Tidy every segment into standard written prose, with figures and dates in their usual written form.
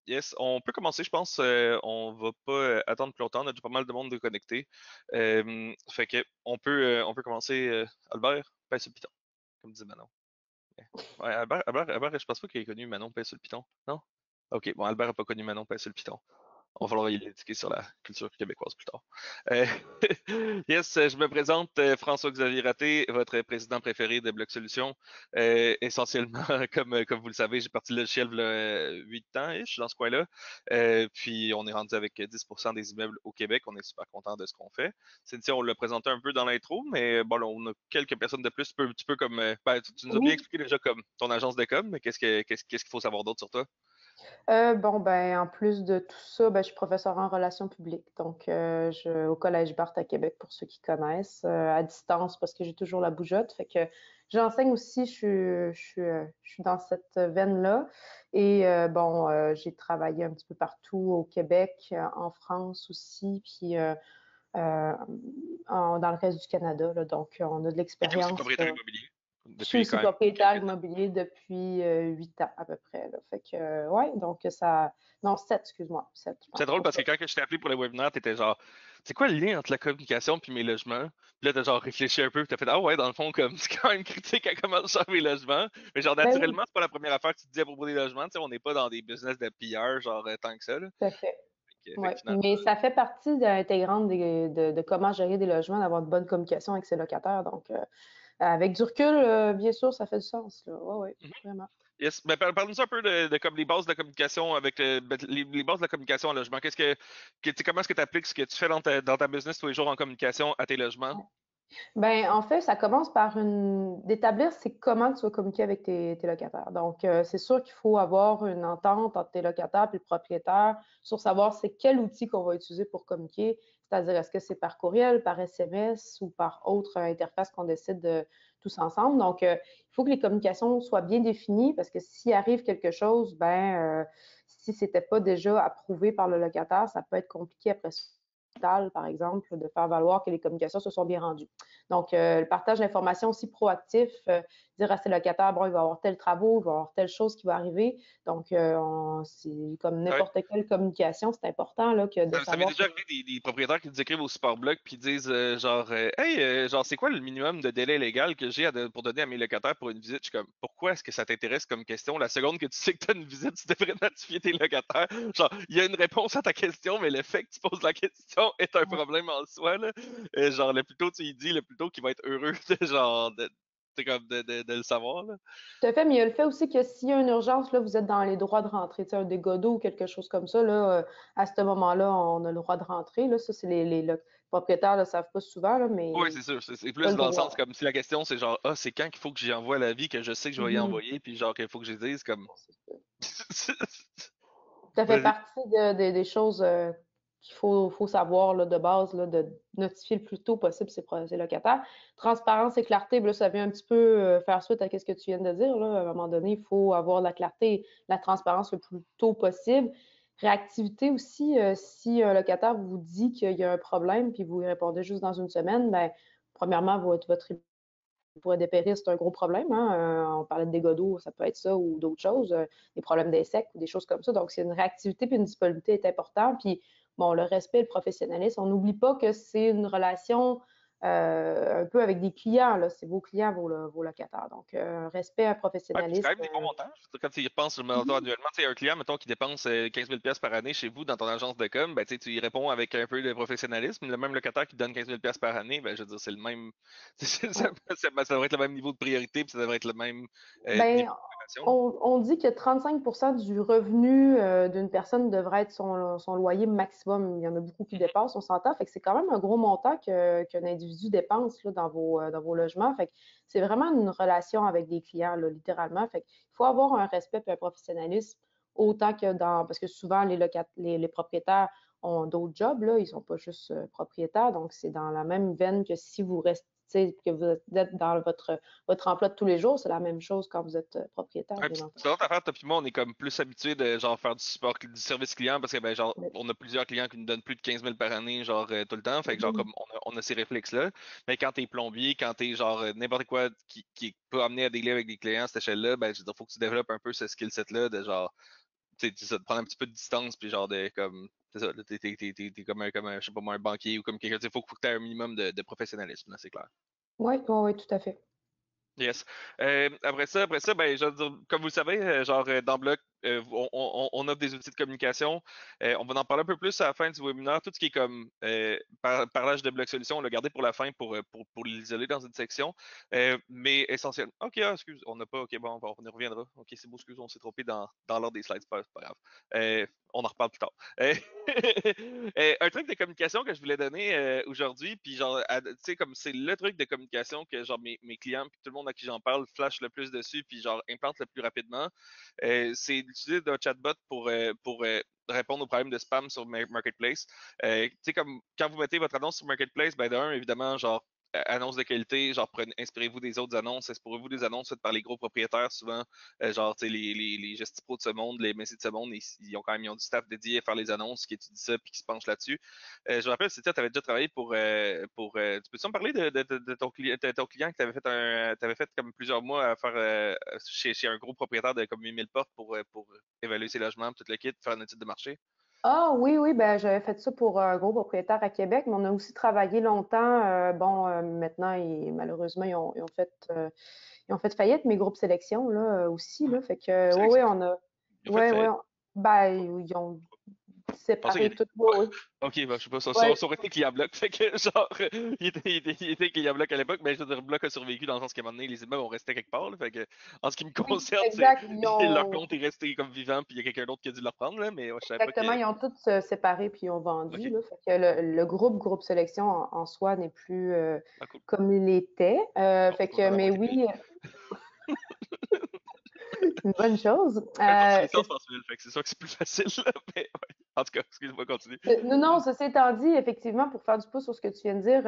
Yes, on peut commencer, je pense. On va pas attendre plus longtemps. On a déjà pas mal de monde de connecté. Fait que on peut commencer. Albert, pèse sur le piton, comme dit Manon. Ouais, Albert, je pense pas qu'il ait connu Manon pèse sur le piton. Non? Ok, bon, Albert a pas connu Manon pèse sur le piton. On va falloir y l'éduquer sur la culture québécoise plus tard. Euh, yes, je me présente, François-Xavier Raté, votre président préféré de Bloc Solutions. Essentiellement, comme vous le savez, j'ai parti le logiciel il y a 8 ans, je suis dans ce coin-là. Puis on est rendu avec 10% des immeubles au Québec. On est super content de ce qu'on fait. Cynthia, on l'a présenté un peu dans l'intro, mais bon, là, on a quelques personnes de plus. Tu peux comme, ben, tu nous as bien Oui. expliqué déjà comme ton agence de com, mais qu'est-ce qu'il faut savoir d'autre sur toi? Bon, ben, en plus de tout ça, ben, je suis professeure en relations publiques. Donc, au Collège Barthes à Québec, pour ceux qui connaissent, à distance, parce que j'ai toujours la bougeotte. Fait que j'enseigne aussi, je suis dans cette veine-là. Et bon, j'ai travaillé un petit peu partout au Québec, en France aussi, puis euh, dans le reste du Canada, là. Donc, on a de Et t'es aussi l'expérience. propriétaire immobilier Je suis depuis aussi quand même propriétaire quelques temps. immobilier depuis 8 ans à peu près, là. Fait que, ouais, donc ça. Non, 7, excuse-moi. 7, je C'est pense. drôle En tout parce que cas. quand je t'ai appelé pour le webinaire, t'étais genre, c'est quoi le lien entre la communication puis mes logements? Puis là, t'as genre réfléchi un peu, puis t'as fait, ah ouais, dans le fond, comme, c'est quand même critique à comment je gère mes logements. Mais genre, Ben oui, naturellement, c'est pas la première affaire que tu te dis à propos des logements, tu sais, on n'est pas dans des business de PR, genre, tant que ça, là. tout à fait. Fait Ouais. que finalement, Mais ça fait partie intégrante de comment gérer des logements, d'avoir de bonne communication avec ses locataires. Donc, avec du recul, bien sûr, ça fait du sens, là. Ouais, ouais, mhm. vraiment. Yes. Ben, parle-nous un peu de comme les bases de la communication avec les bases de la communication en logement. Comment est-ce que tu appliques ce que tu fais dans ta business tous les jours en communication à tes logements? Ben, en fait, ça commence par d'établir c'est comment tu vas communiquer avec tes locataires. Donc, c'est sûr qu'il faut avoir une entente entre tes locataires et le propriétaire sur savoir c'est quel outil qu'on va utiliser pour communiquer. C'est-à-dire, est-ce que c'est par courriel, par SMS ou par autre interface qu'on décide de tous ensemble. Donc, il faut que les communications soient bien définies parce que s'il arrive quelque chose, si c'était pas déjà approuvé par le locataire, ça peut être compliqué après ça, par exemple, de faire valoir que les communications se sont bien rendues. Donc, le partage d'informations aussi proactif, dire à ses locataires, bon, il va y avoir tel travaux, il va y avoir telle chose qui va arriver. Donc, c'est comme n'importe quelle communication, c'est important là, que de Ça m'est savoir déjà que. arrivé des propriétaires qui nous écrivent au support blog puis disent genre hey genre c'est quoi le minimum de délai légal que j'ai pour donner à mes locataires pour une visite? Je suis comme pourquoi est-ce que ça t'intéresse comme question? La seconde que tu sais que tu as une visite, tu devrais notifier tes locataires. Genre, il y a une réponse à ta question, mais le fait que tu poses la question est un problème en soi, là. Genre, le plus tôt tu y dis, le plus tôt qu'il va être heureux de genre de le savoir, là. Tout à fait, mais il y a le fait aussi que s'il y a une urgence, là, vous êtes dans les droits de rentrer, tu sais, un dégât d'eau ou quelque chose comme ça, là, à ce moment-là, on a le droit de rentrer, là. Ça, c'est les propriétaires ne le savent pas souvent, là, Oui, mais c'est sûr. C'est pas plus le dans le sens droit. comme si la question c'est genre ah c'est quand qu'il faut que j'y envoie la vie que je sais que je vais y Mhm. envoyer puis genre qu'il faut que je dise comme Ça fait vas-y. partie des choses qu'il faut savoir là, de base, là, de notifier le plus tôt possible ses locataires. Transparence et clarté, ben là, ça vient un petit peu faire suite à ce que tu viens de dire. Là. À un moment donné, il faut avoir de la clarté, la transparence le plus tôt possible. Réactivité aussi, si un locataire vous dit qu'il y a un problème, puis vous y répondez juste dans une semaine, ben, premièrement, votre pourrait dépérir, c'est un gros problème. Hein. On parlait de dégâts d'eau, ça peut être ça ou d'autres choses, des problèmes d'insectes ou des choses comme ça. Donc, c'est une réactivité puis une disponibilité est importante. Puis, bon, le respect et le professionnalisme, on n'oublie pas que c'est une relation un peu avec des clients. Là. C'est vos clients, vos locataires. Donc, respect, un Ouais, puis c'est quand professionnalisme. même des bons montants. Je veux dire, quand tu y repenses mettons, Mhm. annuellement, tu sais, un client, mettons, qui dépense 15 000 par année chez vous dans ton agence de com, ben, tu sais, tu y réponds avec un peu de professionnalisme. Le même locataire qui te donne 15 000 par année, ben, je veux dire, c'est le même, Ouais. ça devrait être le même niveau de priorité, puis ça devrait être le même Ben, niveau de relation. on dit que 35% du revenu d'une personne devrait être son loyer maximum. Il y en a beaucoup qui Mhm. dépassent, on s'entend. Fait que c'est quand même un gros montant qu'un individu dépense là, dans vos logements. Fait que c'est vraiment une relation avec des clients, là, littéralement. Fait qu'il faut avoir un respect et un professionnalisme autant que dans. Parce que souvent, les propriétaires ont d'autres jobs, là. Ils sont pas juste propriétaires. Donc, c'est dans la même veine que si vous restez, que vous êtes dans votre emploi de tous les jours, c'est la même chose quand vous êtes propriétaire, Ouais, bien puis entendu. c'est l'autre affaire, toi puis moi, on est comme plus habitué de genre faire du support, du service client parce que ben genre Oui. on a plusieurs clients qui nous donnent plus de 15 000 par année, genre tout le temps. Fait que genre Mhm. comme on a ces réflexes-là. Mais quand t'es plombier, quand t'es genre n'importe quoi qui peut amener à des liens avec des clients à cette échelle-là, ben je veux dire, faut que tu développes un peu ce skill set-là de genre tu sais, c'est ça, de prendre un petit peu de distance, puis genre de comme. C'est ça, là, t'es je sais pas moi, un banquier ou comme quelqu'un, tu sais, faut que tu aies un minimum de professionnalisme, là, c'est clair. Oui, oui, oui, tout à fait. Yes. Après ça, ben, je veux dire, comme vous le savez, genre dans Bloc, on offre des outils de communication. On va en parler un peu plus à la fin du webinaire. Tout ce qui est comme parlage de Bloc Solution, on l'a gardé pour la fin pour l'isoler dans une section. Mais essentiellement. OK, excuse, on n'a pas. OK, bon, on y reviendra. OK, c'est beau, excuse, on s'est trompé dans l'ordre des slides, c'est pas grave. On en reparle plus tard. Un truc de communication que je voulais donner aujourd'hui, puis genre, tu sais, comme c'est le truc de communication que genre mes clients, puis tout le monde à qui j'en parle, flash le plus dessus, puis genre implante le plus rapidement, c'est d'utiliser un chatbot pour répondre aux problèmes de spam sur Marketplace. Tu sais, comme quand vous mettez votre annonce sur Marketplace, ben d'un, évidemment, genre, annonce de qualité, genre inspirez-vous des autres annonces, inspirez-vous des annonces faites par les gros propriétaires souvent, genre tu sais les Gestipro de ce monde, les Messi de ce monde, ils ont quand même ils ont du staff dédié à faire les annonces qui étudie ça puis qui se penche là-dessus. Je me rappelle, c'était tu avais déjà travaillé tu peux-tu me parler de ton client que tu avais fait t'avais fait comme plusieurs mois à faire chez un gros propriétaire de comme 8000 portes pour évaluer ses logements, tout le kit, faire une étude de marché. Ah oui, oui, ben j'avais fait ça pour un gros propriétaire à Québec, mais on a aussi travaillé longtemps. Bon, maintenant, malheureusement, ils ont fait faillite, mes groupes sélection là aussi, Mhm. là. Fait Groupe que oui, oui, sélection. Ils ont fait ouais, ouais, faillite. ben, ils ont Je pensais qu'il séparé était. tout. Oui, oui. Ok, ben, je sais pas, Ouais, ça aurait été client bloc. Fait que, genre, il était client bloc à l'époque, mais je veux dire, bloc a survécu dans le sens qu'à un moment donné, les immeubles ont resté quelque part. Là, fait que, en ce qui me oui, concerne, c'est exact. leur compte est resté comme vivant, puis il y a quelqu'un d'autre qui a dû le reprendre, là, mais ouais, je savais pas Exactement, que. ils ont tous séparé puis ils ont vendu, Ok, là. Fait que le groupe sélection en soi n'est plus ah, cool. comme il était. Bon, Fait je suis que, content mais d'avoir été payé. oui, c'est une bonne chose. Ben, moi, c'est les séances mensuelles, fait que c'est sûr que c'est plus facile, là, mais ouais. En tout cas, excuse-moi, continue. Non, non, ceci étant dit, effectivement, pour faire du pouce sur ce que tu viens de dire,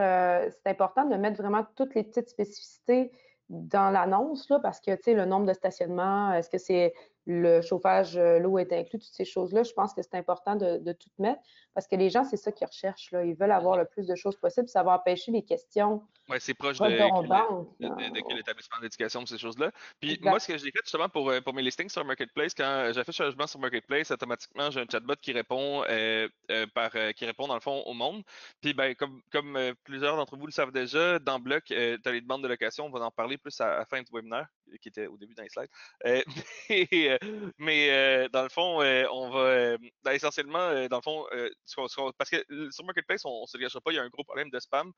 c'est important de mettre vraiment toutes les petites spécificités dans l'annonce, là, parce que, tu sais, le nombre de stationnements, est-ce que c'est le chauffage, l'eau est inclus, toutes ces choses-là, je pense que c'est important de tout mettre, parce que les gens, c'est ça qu'ils recherchent, là. Ils veulent avoir Mhm. le plus de choses possible, ça va empêcher les questions Ouais, c'est proche redondantes, là. de quel établissement d'éducation, ces choses-là. Puis moi, ce Exact. que j'ai fait justement pour mes listings sur Marketplace, quand j'affiche un logement sur Marketplace, automatiquement, j'ai un chatbot qui répond qui répond dans le fond au monde. Puis ben, comme plusieurs d'entre vous le savent déjà, dans Bloc, tu as les demandes de location, on va en parler plus à la fin du webinaire, qui était au début dans les slides. Euh, mais dans le fond, on va ben, essentiellement, dans le fond, parce que sur Marketplace, on se le cachera pas, il y a un gros problème de spam.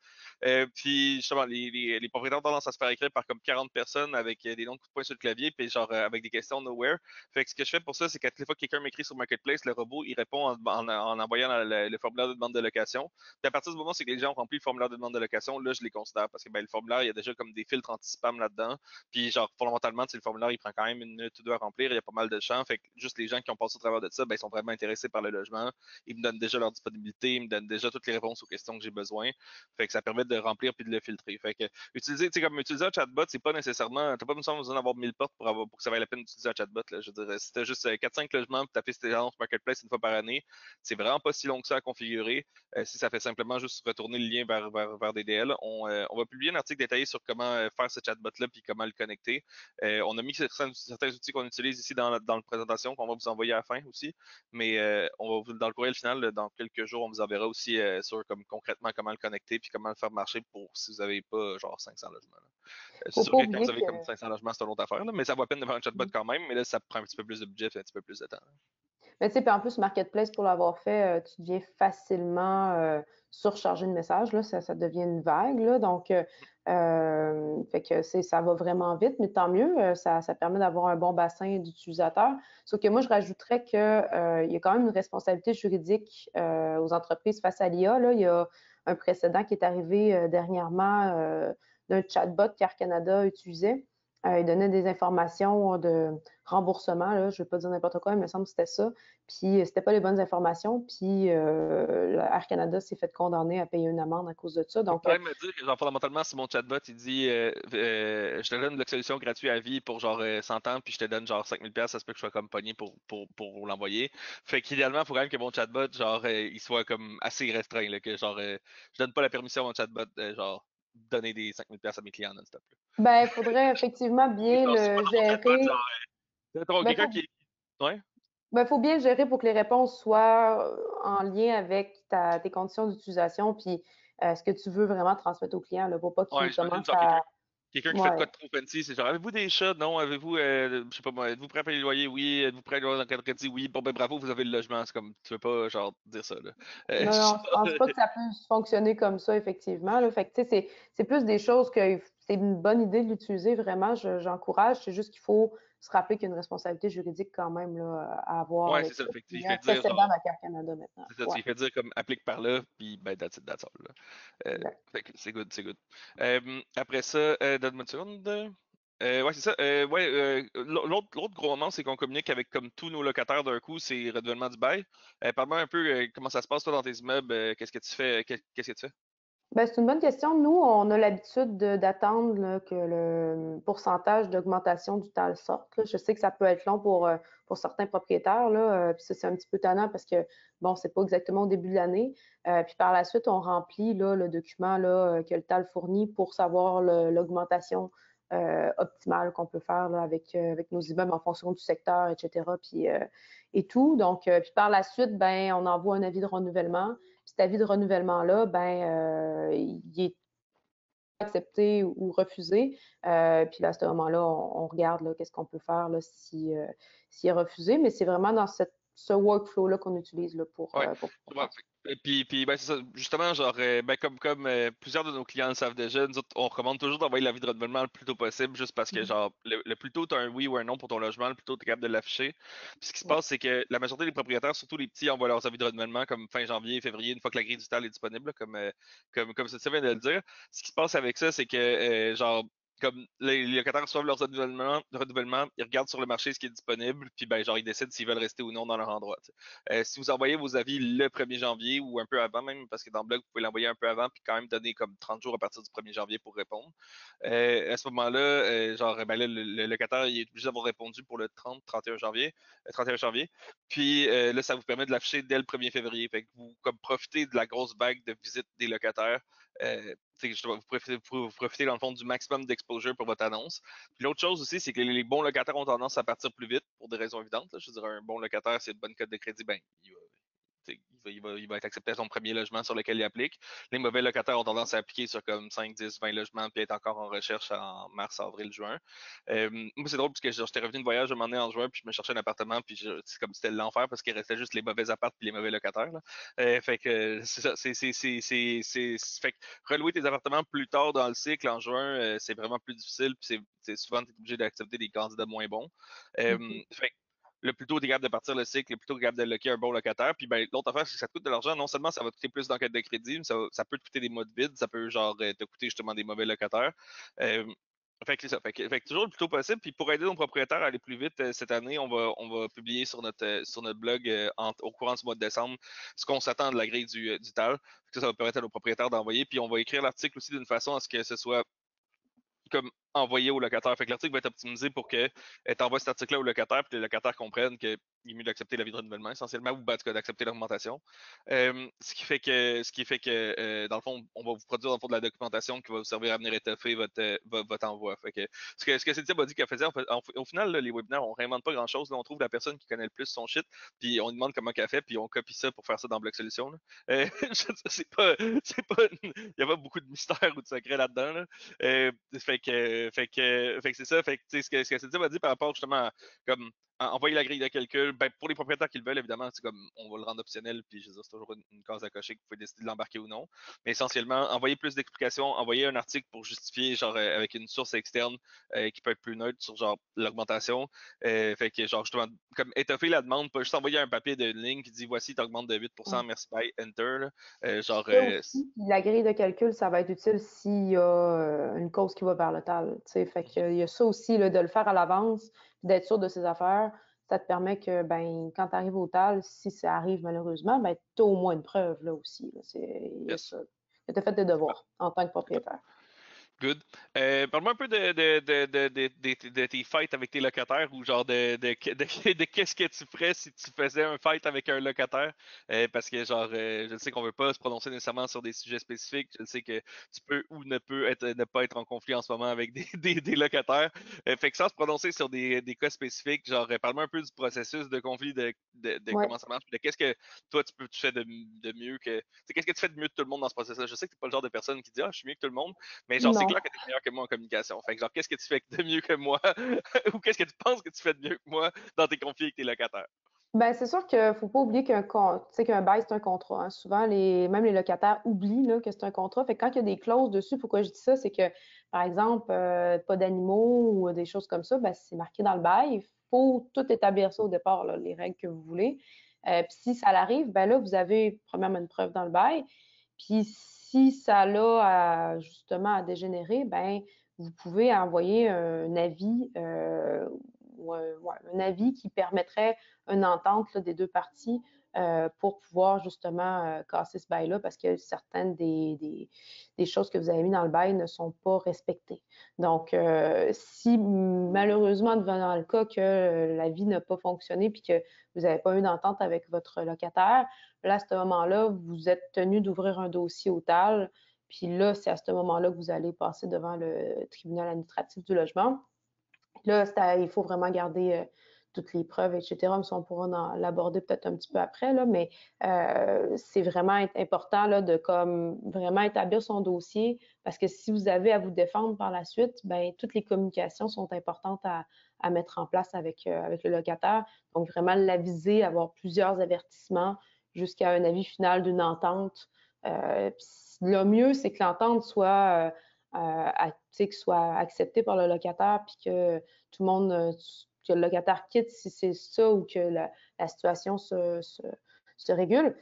Puis justement, les propriétaires ont tendance à se faire écrire par comme 40 personnes avec des noms de coups de poing sur le clavier, puis genre avec des questions nowhere. Fait que ce que je fais pour ça, c'est qu'à toutes les fois que quelqu'un m'écrit sur Marketplace, le robot, il répond en envoyant le formulaire de demande de location. Puis à partir du moment où c'est que les gens ont rempli le formulaire de demande de location, là, je les considère parce que ben, le formulaire, il y a déjà comme des filtres anti-spam là-dedans. Puis genre, fondamentalement, le formulaire, il prend quand même une minute ou deux à remplir, il y a pas mal de champs. Fait que juste les gens qui ont passé au travers de ça, ben, ils sont vraiment intéressés par le logement. Ils me donnent déjà leur disponibilité, ils me donnent déjà toutes les réponses aux questions que j'ai besoin. Fait que ça permet de remplir puis de le filtrer. Fait que utiliser un chatbot, c'est pas nécessairement, t'as pas besoin d'avoir 1000 portes pour que ça vaille la peine d'utiliser un chatbot. Là. Je dirais, si t'as juste 4-5 logements pour taper tes annonces Marketplace une fois par année, c'est vraiment pas si long que ça à configurer. Si ça fait simplement juste retourner le lien vers DDL, on va publier un article détaillé sur comment faire ce chatbot-là puis comment le connecter. On a mis certains outils qu'on utilise ici dans la présentation qu'on va vous envoyer à la fin aussi. Mais dans le courriel final, dans quelques jours, on vous enverra aussi sur comme concrètement comment le connecter puis comment le faire marcher pour si vous n'avez pas genre 500 logements. Là. C'est Faut sûr pas que quand vous oublier avez que comme 500 logements, c'est une autre affaire, là, mais ça vaut la peine de faire un chatbot quand même. Mais là, ça prend un petit peu plus de budget et un petit peu plus de temps. mais tu sais, puis en plus, Marketplace, pour l'avoir fait, tu deviens facilement surchargé de messages, là, ça devient une vague, là, donc, fait que ça va vraiment vite, mais tant mieux, ça permet d'avoir un bon bassin d'utilisateurs. Sauf que moi, je rajouterais que il y a quand même une responsabilité juridique aux entreprises face à l'IA, là. Il y a un précédent qui est arrivé dernièrement d'un chatbot qu'Air Canada utilisait. Il donnait des informations de remboursement, là, je ne vais pas dire n'importe quoi, mais il me semble que c'était ça. Puis c'était pas les bonnes informations. Puis Air Canada s'est fait condamner à payer une amende à cause de ça. Tu peux Donc, quand même me dire que, genre, fondamentalement, si mon chatbot, il dit je te donne la solution gratuite à vie pour genre 100 ans, puis je te donne genre 5000$, ça se peut que je sois comme pogné pour l'envoyer. Fait qu'idéalement, il faut quand même que mon chatbot, genre, il soit comme assez restreint, là, que genre, je donne pas la permission à mon chatbot de genre donner des 5000$ à mes clients non-stop. Là. ben, il faudrait effectivement Mais bien genre, si moi le dans mon chatbot, gérer. genre, mettons Ben, quelqu'un faut qui. Ouais. Ben, faut bien le gérer pour que les réponses soient en lien avec tes conditions d'utilisation, puis ce que tu veux vraiment transmettre au client, là, pour pas Ouais, qu'il j'imagine commence genre à. quelqu'un qui fait de Ouais. quoi de trop fancy, c'est genre avez-vous des chats? Non, avez-vous je sais pas moi, êtes-vous prêt à payer le loyer? Oui, êtes-vous prêt à aller dans le cadre de crédit? Oui, bon ben bravo, vous avez le logement. C'est comme tu veux pas genre dire ça là. Non, non, je pense pas que ça puisse fonctionner comme ça, effectivement, là. Fait que, tu sais, c'est plus des choses que c'est une bonne idée de l'utiliser, vraiment, j'encourage. C'est juste qu'il faut se rappeler qu'il y a une responsabilité juridique quand même, là, à avoir Ouais, c'est avec ça. le Fait que tu client fais dire précédant genre la Carte Canada maintenant. c'est ça, Ouais, tu fais dire comme applique par là, puis ben that's it, that's all, là. exact. Fait que c'est good, c'est good. Après ça, donne-moi une seconde. Ouais, c'est ça. Ouais, l'autre gros moment, c'est qu'on communique avec comme tous nos locataires d'un coup, c'est renouvellement du bail. Parle-moi un peu comment ça se passe toi dans tes immeubles, qu'est-ce que tu fais, qu'est-ce que tu fais? Ben, c'est une bonne question. Nous, on a l'habitude d'attendre là, que le pourcentage d'augmentation du TAL sorte, là. Je sais que ça peut être long pour certains propriétaires, là, puis ça, c'est un petit peu tannant parce que, bon, c'est pas exactement au début de l'année. Puis par la suite, on remplit là, le document là, que le TAL fournit pour savoir l'augmentation optimale qu'on peut faire là, avec nos immeubles en fonction du secteur, etc. Puis, et tout. Donc, puis par la suite, ben, on envoie un avis de renouvellement. Puis cet avis de renouvellement-là, ben, il est accepté ou refusé. Puis là, à ce moment-là, on regarde là, qu'est-ce qu'on peut faire là, si, s'il est refusé. Mais c'est vraiment dans ce workflow-là qu'on utilise là, Ouais. pour pouvoir Ouais, faire ça. puis ben, c'est ça. Justement, genre, ben, comme plusieurs de nos clients le savent déjà, nous autres, on recommande toujours d'envoyer l'avis de renouvellement le plus tôt possible, juste parce que, Mhm. genre, le plus tôt tu as un oui ou un non pour ton logement, le plus tôt tu es capable de l'afficher. Puis ce qui se Ouais. passe, c'est que la majorité des propriétaires, surtout les petits, envoient leurs avis de renouvellement comme fin janvier, février, une fois que la grille du tal est disponible, là, comme ça vient de le dire. Ce qui se passe avec ça, c'est que, genre, comme les locataires reçoivent leurs renouvellements, ils regardent sur le marché ce qui est disponible, puis ben, genre, ils décident s'ils veulent rester ou non dans leur endroit. Si vous envoyez vos avis le 1er janvier ou un peu avant même, parce que dans le blog, vous pouvez l'envoyer un peu avant, puis quand même donner comme 30 jours à partir du 1er janvier pour répondre. À ce moment-là, genre, ben là, le locataire il est obligé d'avoir répondu pour le 30, 31 janvier, 31 janvier. Puis là, ça vous permet de l'afficher dès le 1er février. Fait que vous comme profitez de la grosse vague de visite des locataires. Justement, vous profitez dans le fond du maximum d'exposure pour votre annonce. Puis l'autre chose aussi, c'est que les bons locataires ont tendance à partir plus vite pour des raisons évidentes. Là. Je veux dire, un bon locataire, c'est une bonne cote de crédit, ben, il va être accepté à son premier logement sur lequel il applique. Les mauvais locataires ont tendance à appliquer sur comme 5, 10, 20 logements, puis être encore en recherche en mars, avril, juin. Moi, c'est drôle parce que j'étais revenu de voyage un moment donné en juin, puis je me cherchais un appartement, puis c'est comme c'était l'enfer parce qu'il restait juste les mauvais apparts puis les mauvais locataires. Là. Fait que c'est ça, fait que relouer tes appartements plus tard dans le cycle en juin, c'est vraiment plus difficile, puis c'est souvent tu es obligé d'accepter des candidats moins bons. Mhm. Fait que le plus tôt tu es capable de partir le cycle, le plus tôt tu es capable de locker un bon locataire. Puis ben, l'autre affaire, c'est que ça te coûte de l'argent. Non seulement ça va te coûter plus d'enquête de crédit, mais ça peut te coûter des mois de vide, ça peut genre te coûter justement des mauvais locataires. Euh, fait que c'est ça. Fait que toujours le plus tôt possible. Puis pour aider nos propriétaires à aller plus vite cette année, on va publier sur notre blog au courant du mois de décembre ce qu'on s'attend de la grille du TAL. Ça va permettre à nos propriétaires d'envoyer. Puis on va écrire l'article aussi d'une façon à ce que ce soit comme envoyé au locataire. Fait que l'article va être optimisé pour que tu envoies cet article-là au locataire, puis que le locataire comprenne qu'il est mieux d'accepter l'avis de renouvellement essentiellement, ou en tout cas d'accepter l'augmentation. Ce qui fait que dans le fond, on va vous produire dans le fond de la documentation qui va vous servir à venir étoffer votre envoi. Fait que ce que Cynthia m'a dit qu'elle faisait, au final, là, les webinaires, on réinvente pas grand-chose. Là, on trouve la personne qui connaît le plus son shit, puis on lui demande comment qu'elle fait, puis on copie ça pour faire ça dans Bloc Solution. Là. Il n'y a pas beaucoup de mystère ou de secret là-dedans. Là. Fait que c'est ça. Fait que, ce que Cynthia m'a dit par rapport justement à, comme, envoyer la grille de calcul, ben, pour les propriétaires qui le veulent, évidemment, c'est comme, on va le rendre optionnel, puis je veux dire, c'est toujours une case à cocher que vous pouvez décider de l'embarquer ou non. Mais essentiellement, envoyer plus d'explications, envoyer un article pour justifier, genre, avec une source externe qui peut être plus neutre sur, genre, l'augmentation. Fait que, genre, justement, comme étoffer la demande, pas juste envoyer un papier d'une ligne qui dit, voici, tu augmentes de 8%, merci, bye, enter. Là. Puis Genre, ça aussi, puis la grille de calcul, ça va être utile s'il y a une cause qui va vers le tal. Tu sais. Fait qu'il y a ça aussi, là, de le faire à l'avance, puis d'être sûr de ses affaires. Ça te permet que, ben, quand tu arrives au tal, si ça arrive malheureusement, ben, tu as au moins une preuve là aussi. Là. Il y a yes. ça. Tu as fait tes devoirs en tant que propriétaire. Good. Parle-moi un peu de tes fights avec tes locataires ou genre de qu'est-ce que tu ferais si tu faisais un fight avec un locataire. Parce que genre, je sais qu'on veut pas se prononcer nécessairement sur des sujets spécifiques. Je sais que tu peux ou ne pas être en conflit en ce moment avec des locataires. Fait que sans se prononcer sur des cas spécifiques, genre, parle-moi un peu du processus de conflit, de Ouais. comment ça marche, de qu'est-ce que toi tu fais de mieux que. Tu sais, qu'est-ce que tu fais de mieux que tout le monde dans ce processus-là? Je sais que t'es pas le genre de personne qui dit ah, je suis mieux que tout le monde. Mais genre, c'est Non. clair que tu es meilleur que moi en communication. Fait que genre, qu'est-ce que tu fais de mieux que moi? Ou qu'est-ce que tu penses que tu fais de mieux que moi dans tes conflits avec tes locataires? Ben, c'est sûr qu'il faut pas oublier tu sais, qu'un bail, c'est un contrat, hein. Souvent, même les locataires oublient là, que c'est un contrat. Fait que quand il y a des clauses dessus, pourquoi je dis ça, c'est que, par exemple, pas d'animaux ou des choses comme ça, ben, c'est marqué dans le bail. Il faut tout établir ça au départ, là, les règles que vous voulez. Puis si ça l'arrive, ben là, vous avez premièrement une preuve dans le bail. Puis si ça l'a justement à dégénérer, ben vous pouvez envoyer un avis ou ouais, un avis qui permettrait une entente là, des deux parties pour pouvoir justement casser ce bail-là parce que certaines des choses que vous avez mis dans le bail ne sont pas respectées. Donc, si malheureusement, devenant le cas que la vie n'a pas fonctionné puis que vous n'avez pas eu d'entente avec votre locataire, là, à ce moment-là, vous êtes tenu d'ouvrir un dossier au TAL. Puis là, c'est à ce moment-là que vous allez passer devant le tribunal administratif du logement. Là, il faut vraiment garder toutes les preuves, etc. Mais ça, on pourra l'aborder peut-être un petit peu après, là, mais c'est vraiment important là, de comme vraiment établir son dossier parce que si vous avez à vous défendre par la suite, ben toutes les communications sont importantes à mettre en place avec le locataire. Donc, vraiment l'aviser, avoir plusieurs avertissements jusqu'à un avis final d'une entente. Le mieux, c'est que l'entente soit que soit acceptée par le locataire, puis que tout le monde, que le locataire quitte si c'est ça ou que la situation se régule.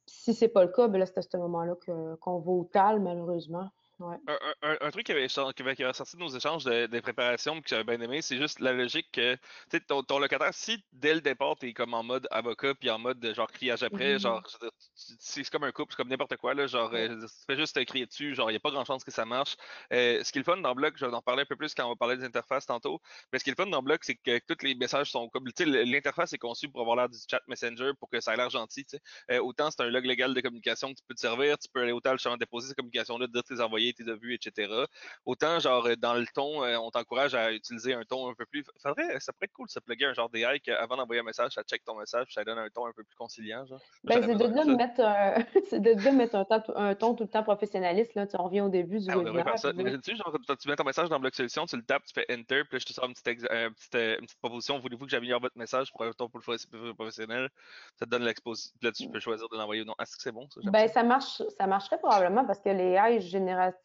Si c'est pas le cas, ben là, c'est à ce moment-là qu'on va au TAL, malheureusement. Ouais. Un truc qui avait sorti de nos échanges de préparation que j'avais bien aimé, c'est juste la logique que tu sais, ton locataire, si dès le départ, t'es comme en mode avocat puis en mode genre criage après, genre Mhm. je veux dire, c'est comme un couple, c'est comme n'importe quoi, là, genre Ouais. je veux dire, tu fais juste te crier dessus, genre il n'y a pas grand chance que ça marche. Ce qui est le fun dans Block, je vais en parler un peu plus quand on va parler des interfaces tantôt, mais ce qui est le fun dans Block, c'est que tous les messages sont comme, tu sais, l'interface est conçue pour avoir l'air du chat messenger pour que ça ait l'air gentil, tu sais. Autant c'est un log légal de communication que tu peux te servir, tu peux aller autant le déposer ces communications-là, dire tes envoyés, tes vues, etc. Autant, genre, dans le ton, on t'encourage à utiliser un ton un peu plus. Ça pourrait être cool de se plugger un genre d'AI avant d'envoyer un message, ça check ton message, ça donne un ton un peu plus conciliant, genre. Ben, J'aurais c'est de besoin de là de ça. mettre, c'est de là de mettre un ton tout le temps professionnaliste, là. Tu sais, on revient au début du Ah, on devrait faire webinaire, ça. puis là, Imagine-tu, genre, tu mets ton message dans Bloc Solution, tu le tapes, tu fais Enter, puis là, je te sors une petite proposition. Voulez-vous que j'améliore votre message pour un ton plus professionnel? Ça te donne l'exposition. Puis là, tu peux choisir de l'envoyer ou non. Ah, c'est que c'est bon, ça, j'aime ben, ça. ça marcherait probablement parce que les AI générationnels,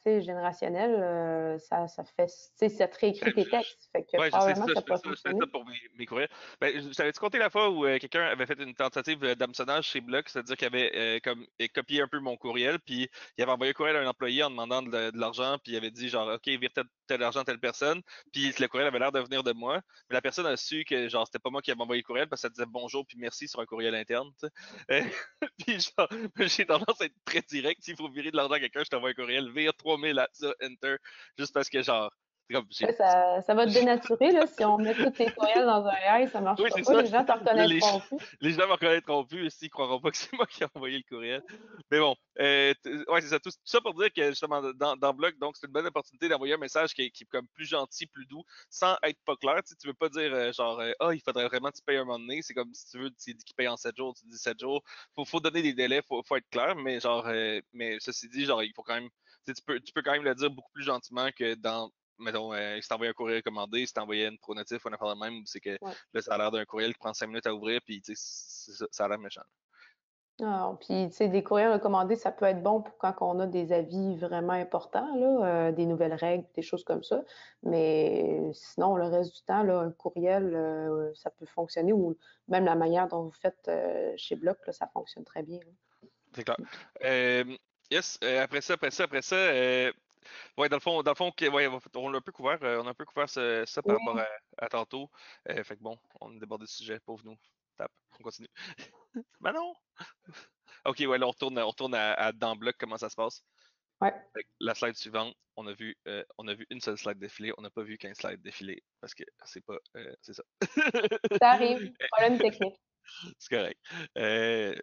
ça fait, tu sais, ça te réécrit Ben, tes textes. Fait que ouais, je sais, c'est probablement ça, ça pourrait je fais ça fonctionner. pour mes courriels. Ben, je t'avais-tu compté la fois où quelqu'un avait fait une tentative d'hameçonnage chez Block, c'est-à-dire qu'il avait comme copié un peu mon courriel, puis il avait envoyé un courriel à un employé en demandant de l'argent, puis il avait dit genre OK, vire tel argent à telle personne, puis le courriel avait l'air de venir de moi, mais la personne a su que genre c'était pas moi qui avais envoyé le courriel parce que ça disait bonjour puis merci sur un courriel interne, tu sais. Puis genre, j'ai tendance à être très direct, s'il faut virer de l'argent à quelqu'un, je t'envoie un courriel, vire 3000 à ça, enter, juste parce que genre, c'est comme Là, ça va te dénaturer, là. Si on met tous tes courriels dans un AI, ça Oui, marchera c'est pas. ça. Les gens te Là, reconnaîtront plus. les gens me reconnaîtront plus et s'ils croiront pas que c'est moi qui ai envoyé le courriel. Mais bon, ouais, c'est ça. Tout ça pour dire que justement, dans Block, donc c'est une bonne opportunité d'envoyer un message qui est comme plus gentil, plus doux, sans être pas clair. Tu veux pas dire genre ah, il faudrait vraiment que tu payes un moment donné. C'est comme si tu veux, tu dis qu'il paye en 7 jours, tu dis 7 jours. Faut donner des délais, faut être clair, mais genre mais ceci dit, genre, il faut quand même. Tu peux quand même le dire beaucoup plus gentiment que dans mettons, si t'envoies un courrier recommandé, si t'envoyais une pronotif ou une affaire de même, c'est que Ouais. là, ça a l'air d'un courriel qui prend 5 minutes à ouvrir, puis tu sais, ça a l'air méchant. Ah, puis, tu sais, des courriels recommandés, ça peut être bon pour quand on a des avis vraiment importants, là, des nouvelles règles, des choses comme ça. Mais sinon, le reste du temps, là, un courriel, ça peut fonctionner ou même la manière dont vous faites chez Bloc, là, ça fonctionne très bien, là. C'est clair. Yes, après ça, ouais, dans le fond, ouais, on l'a un peu couvert, on a un peu couvert ça par Oui. rapport à tantôt. Fait que bon, on a débordé le sujet, pauvre nous. Tape, on continue. Ben non! Ok, ouais, là, on retourne dans le bloc, comment ça se passe? Ouais, Fait que la slide suivante, on a vu une seule slide défiler, on n'a pas vu 15 slides défiler parce que c'est pas, c'est ça. ça arrive, problème technique. C'est correct. Euh,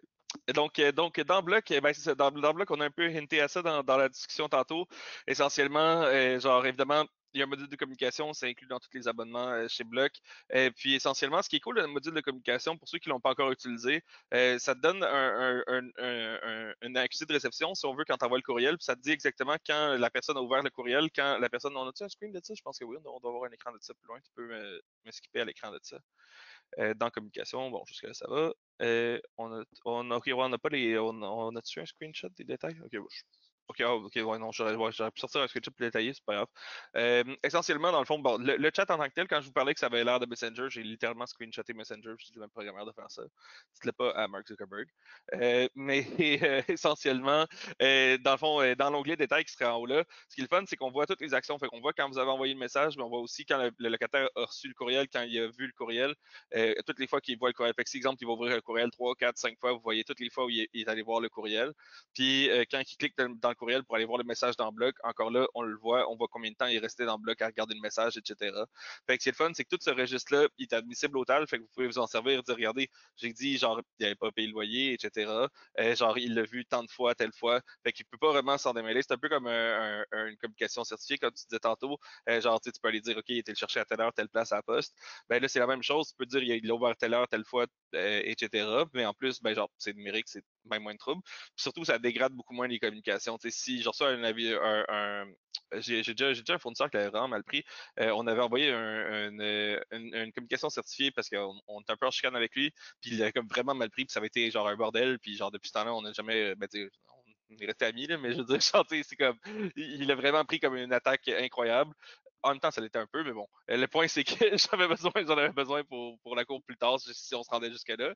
donc, dans Block, ben, c'est ça, dans Block, on a un peu hinté à ça dans la discussion tantôt. Essentiellement, genre, évidemment, il y a un module de communication, c'est inclus dans tous les abonnements chez Block. Puis, essentiellement, ce qui est cool, le module de communication, pour ceux qui ne l'ont pas encore utilisé, ça te donne un accusé de réception, si on veut, quand tu envoies le courriel. Puis, ça te dit exactement quand la personne a ouvert le courriel, quand la personne. On a-tu un screen de ça? Je pense que oui, on doit avoir un écran de ça plus loin. Tu peux me skipper à l'écran de ça. Dans communication, bon, jusque-là, ça va. Ok, ouais, on n'a pas les. On a-tu un screenshot des détails? Ok, ok, ok, ouais, non, j'aurais pu sortir un screenshot plus détaillé, c'est pas grave. Essentiellement, dans le fond, bon, le chat en tant que tel, quand je vous parlais que ça avait l'air de Messenger, j'ai littéralement screenshoté Messenger, je suis le même programmeur de faire ça. Dites-le pas à Mark Zuckerberg. Mais essentiellement, dans le fond, dans l'onglet détails qui serait en haut là, ce qui est le fun, c'est qu'on voit toutes les actions. Fait qu'on voit quand vous avez envoyé le message, mais on voit aussi quand le locataire a reçu le courriel, quand il a vu le courriel toutes les fois qu'il voit le courriel. Fait que, si exemple, il va ouvrir le courriel 3, 4, 5 fois, vous voyez toutes les fois où il est allé voir le courriel. Puis quand il clique dans le courriel pour aller voir le message dans le bloc, encore là, on le voit, on voit combien de temps il est resté dans le bloc à regarder le message, etc. Fait que c'est le fun, c'est que tout ce registre-là, il est admissible au TAL, fait que vous pouvez vous en servir, dire, regardez, j'ai dit, genre, il n'avait pas payé le loyer, etc. Genre, il l'a vu tant de fois, telle fois. Fait qu'il peut pas vraiment s'en démêler. C'est un peu comme une communication certifiée, comme tu disais tantôt. Genre, tu peux aller dire, OK, il était le chercher à telle heure, telle place à la poste. Ben là, c'est la même chose. Tu peux dire il a ouvert telle heure, telle fois, etc. Mais en plus, ben genre, c'est numérique, c'est même moins de trouble. Puis surtout, ça dégrade beaucoup moins les communications. T'sais, si je reçois un avis, j'ai déjà un fournisseur qui l'avait vraiment mal pris. On avait envoyé une communication certifiée parce qu'on était un peu en chicane avec lui, puis il l'a comme vraiment mal pris, puis ça avait été genre un bordel, puis genre depuis ce temps-là, on n'a jamais, ben, on est resté amis, là, mais je veux dire, genre, c'est comme, il a vraiment pris comme une attaque incroyable. En même temps, ça l'était un peu, mais bon. Le point, c'est que j'en avais besoin pour la cour plus tard, si on se rendait jusque-là.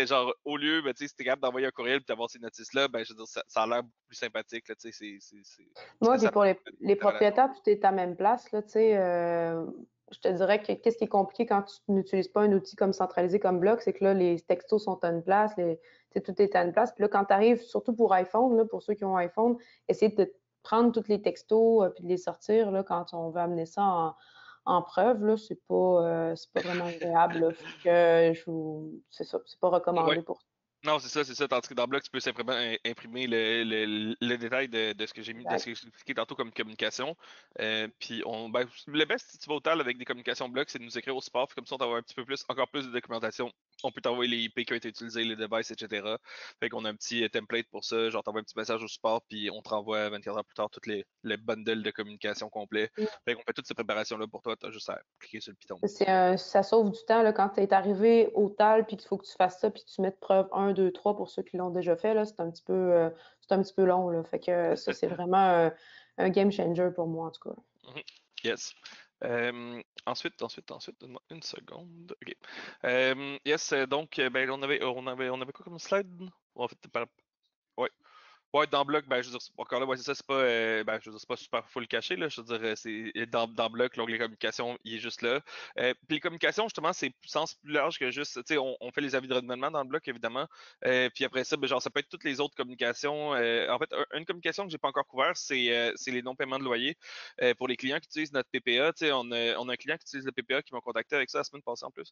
Genre, au lieu, ben, tu sais, si t'es capable d'envoyer un courriel et d'avoir ces notices-là, ben, je veux dire, ça a l'air beaucoup plus sympathique, là, tu sais, Moi, puis ça pour les la relation. propriétaires, tout est à même place, là, tu sais. Je te dirais que qu'est-ce qui est compliqué quand tu n'utilises pas un outil comme centralisé comme Block, c'est que là, les textos sont à une place, tu sais, tout est à une place. Puis là, quand tu arrives, surtout pour iPhone, là, pour ceux qui ont iPhone, essayer de prendre tous les textos puis de les sortir là, quand on veut amener ça en preuve, là, c'est pas vraiment agréable. Là. Fait que, c'est ça, c'est pas Ouais. recommandé pour ça. Non, c'est ça, c'est ça. Tandis que dans Block, tu peux simplement imprimer le détail de ce que j'ai mis, de ce Exact. que j'ai expliqué tantôt comme communication. Puis ben, le best, si tu vas au TAL avec des communications Block, c'est de nous écrire au support. Puis comme ça, on t'envoie un petit peu plus, encore plus de documentation. On peut t'envoyer les IP qui ont été utilisés, les devices, etc. Fait qu'on a un petit template pour ça. Genre, t'envoies un petit message au support, puis on te renvoie 24 heures plus tard toutes les bundles de communication complet. Fait qu'on fait toutes ces préparations-là pour toi. T'as juste à cliquer sur le piton. Ça sauve du temps là, quand tu es arrivé au TAL puis qu'il faut que tu fasses ça puis que tu mettes preuve 1, 2, 3 pour ceux qui l'ont déjà fait. Là, c'est un petit peu long. Là. Fait que ça, c'est vraiment un game changer pour moi, en tout cas. Mhm. Yes. Ensuite, donne-moi une seconde. OK. Yes, donc, ben, on avait quoi comme slide? En fait, ouais. Ouais, dans Bloc, ben, je veux dire, encore là, ouais, c'est ça, c'est pas, ben, je veux dire, c'est pas super full caché, là. Je veux dire, c'est dans Bloc, l'onglet communication, il est juste là. Puis les communications, justement, c'est sens plus large que juste, tu sais, on fait les avis de renouvellement dans le Bloc, évidemment. Puis après ça, ben, genre, ça peut être toutes les autres communications. En fait, une communication que j'ai pas encore couvert, c'est les non-paiements de loyer. Pour les clients qui utilisent notre PPA, tu sais, on a un client qui utilise le PPA qui m'a contacté avec ça la semaine passée en plus.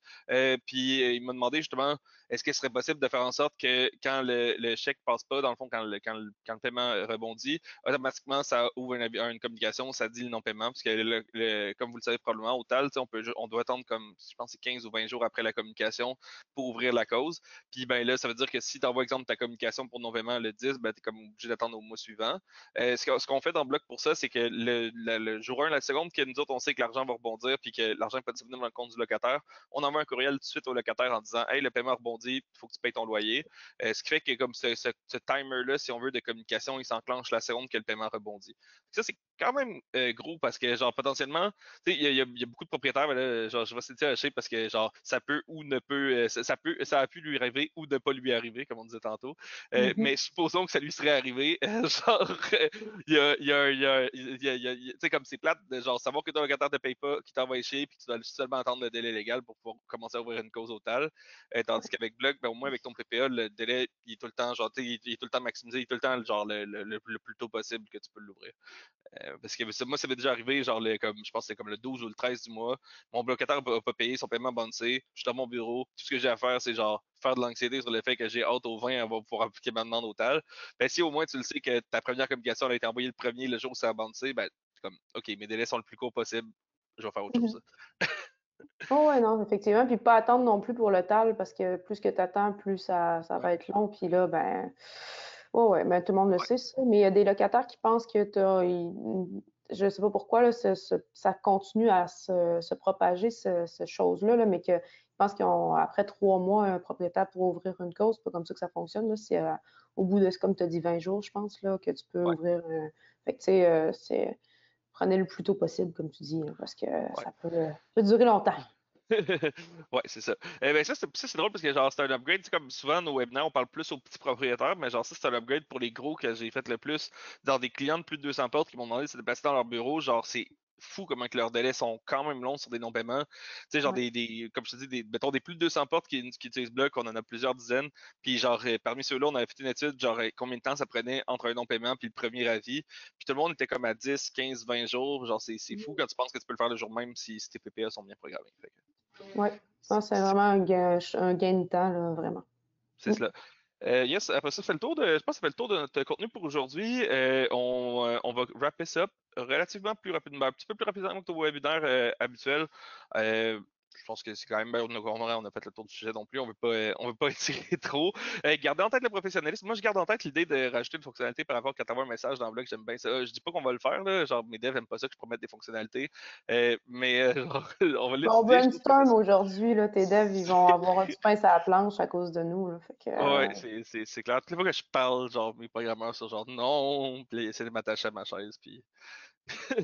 Puis il m'a demandé justement est-ce qu'il serait possible de faire en sorte que quand le chèque passe pas, dans le fond, quand le paiement rebondit, automatiquement, ça ouvre une communication, ça dit le non-paiement, parce que comme vous le savez probablement, au TAL, on doit attendre comme, je pense, c'est 15 ou 20 jours après la communication pour ouvrir la cause. Puis ben là, ça veut dire que si tu envoies, exemple, ta communication pour non-paiement le 10, ben, tu es comme obligé d'attendre au mois suivant. Ce qu'on fait dans le bloc pour ça, c'est que le jour 1, la seconde que nous autres, on sait que l'argent va rebondir, puis que l'argent n'est pas disponible dans le compte du locataire, on envoie un courriel tout de suite au locataire en disant Hey, le paiement rebondit, il faut que tu payes ton loyer. Ce qui fait que comme ce timer-là, si on veut, de communication, il s'enclenche la seconde que le paiement rebondit. Ça, c'est quand même gros parce que, genre, potentiellement, tu sais, il y a beaucoup de propriétaires, mais là, genre, je vais citer Haché parce que, genre, ça peut ou ne peut, ça a pu lui arriver ou ne pas lui arriver, comme on disait tantôt. Mhm. Mais supposons que ça lui serait arrivé, genre, tu sais, comme c'est plate de genre savoir que ton locataire ne te paye pas, qu'il t'envoie chier, puis que tu dois seulement attendre le délai légal pour pouvoir commencer à ouvrir une cause au TAL. Tandis qu'avec Block, ben, au moins avec ton PPA, le délai, il est tout le temps, genre, il est tout le temps maximisé, il est tout le temps genre le plus tôt possible que tu peux l'ouvrir. Parce que moi, ça m'est déjà arrivé, genre, comme, je pense que c'était comme le 12 ou le 13 du mois. Mon locataire n'a pas payé son paiement bouncé. Je suis dans mon bureau. Tout ce que j'ai à faire, c'est genre faire de l'anxiété sur le fait que j'ai hâte au 20, elle va pouvoir appliquer ma demande au TAL. Ben, si au moins tu le sais que ta première communication a été envoyée le premier, le jour où ça a bouncé, ben, c'est comme, OK, mes délais sont le plus court possible. Je vais faire autre chose. Mhm. Oh ouais, non, effectivement. Puis pas attendre non plus pour le TAL parce que plus que tu attends, plus ça Ouais. va être long. Puis là, ben, oh ouais, ben, tout le monde le sait, ça. Mais il y a des locataires qui pensent que je sais pas pourquoi, là, ça continue à se propager, cette chose-là, là, mais qu'ils pensent qu'après 3 mois, un propriétaire pourra ouvrir une cause. C'est pas comme ça que ça fonctionne, là. C'est au bout de, comme tu as dit, 20 jours, je pense, là, que tu peux Ouais. ouvrir Fait que, tu sais, prenez le plus tôt possible, comme tu dis, hein, parce que Ouais. ça peut durer longtemps. Ouais, c'est ça. Eh ben ça, c'est drôle parce que genre c'est un upgrade. C'est comme souvent nos webinaires, on parle plus aux petits propriétaires, mais genre ça, c'est un upgrade pour les gros que j'ai fait le plus. Dans des clients de plus de 200 portes qui m'ont demandé de se déplacer dans leur bureau, genre c'est fou comment que leurs délais sont quand même longs sur des non-paiements. Tu sais, genre Ouais. comme je te dis, mettons des plus de 200 portes qui utilisent Block, on en a plusieurs dizaines. Puis genre, parmi ceux-là, on avait fait une étude, genre combien de temps ça prenait entre un non-paiement puis le premier avis. Puis tout le monde était comme à 10, 15, 20 jours. Genre, c'est fou quand tu penses que tu peux le faire le jour même si tes PPA sont bien programmés. Fait que Ouais. Je pense que c'est vraiment un gain de temps, là, vraiment. c'est Mm. cela. Yes, après ça, ça fait le tour je pense que ça fait le tour de notre contenu pour aujourd'hui. On va wrapper ça up relativement plus rapidement, un petit peu plus rapidement que ton webinaire habituel. Je pense que c'est quand même, ben, on a fait le tour du sujet non plus, on veut pas étirer trop. Gardez en tête le professionnalisme. Moi, je garde en tête l'idée de rajouter une fonctionnalité par rapport quand t'envoies un message dans le blog, j'aime bien ça. Je dis pas qu'on va le faire, là, genre mes devs aiment pas ça que je promette des fonctionnalités, mais genre, on va Bon, on l'étudier, je trouve que ça brainstorm aujourd'hui, là, tes devs, ils vont avoir du pain sur la planche à cause de nous, là. Fait que, Ouais, c'est clair. Toutes les fois que je parle, genre, mes programmeurs sont genre non, puis là, ils essaient de m'attacher à ma chaise, puis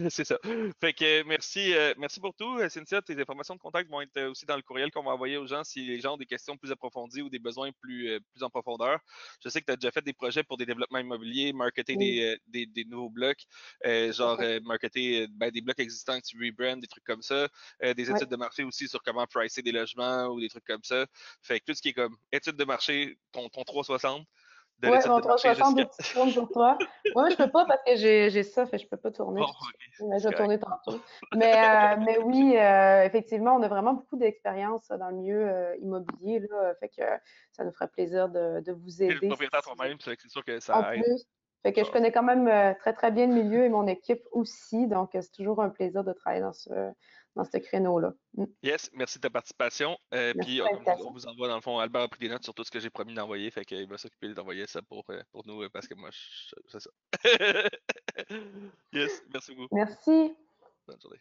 c'est ça. Fait que merci pour tout. Cynthia, tes informations de contact vont être aussi dans le courriel qu'on va envoyer aux gens si les gens ont des questions plus approfondies ou des besoins plus en profondeur. Je sais que tu as déjà fait des projets pour des développements immobiliers, marketer oui, des nouveaux blocs, tout à fait. marketer ben, des blocs existants que tu rebrand, des trucs comme ça, des Ouais. études de marché aussi sur comment pricer des logements ou des trucs comme ça. Fait que tout ce qui est comme études de marché, ton 360, de Ouais, l'étude mon de marché 360, Jessica. des petites tournes pour toi. Moi, je peux pas parce que j'ai ça, fait que je peux pas tourner Bon, tout de ok, suite. Mais je c'est vais correct. tourner tantôt. Mais oui, effectivement, on a vraiment beaucoup d'expérience dans le milieu immobilier, là. Fait que ça nous ferait plaisir de vous T'es le aider propriétaire si toi-même, c'est sûr que en ça aide. plus. Fait que je Genre, connais quand même très, très bien le milieu et mon équipe aussi. Donc, c'est toujours un plaisir de travailler dans ce créneau-là. Mm. yes, merci de ta participation. Merci Puis, pour comme je dis, on l'invitation. vous envoie, dans le fond, Albert a pris des notes sur tout ce que j'ai promis d'envoyer, fait qu'il va s'occuper d'envoyer ça pour nous, parce que moi, c'est ça. Yes, merci beaucoup. Merci. Bonne journée.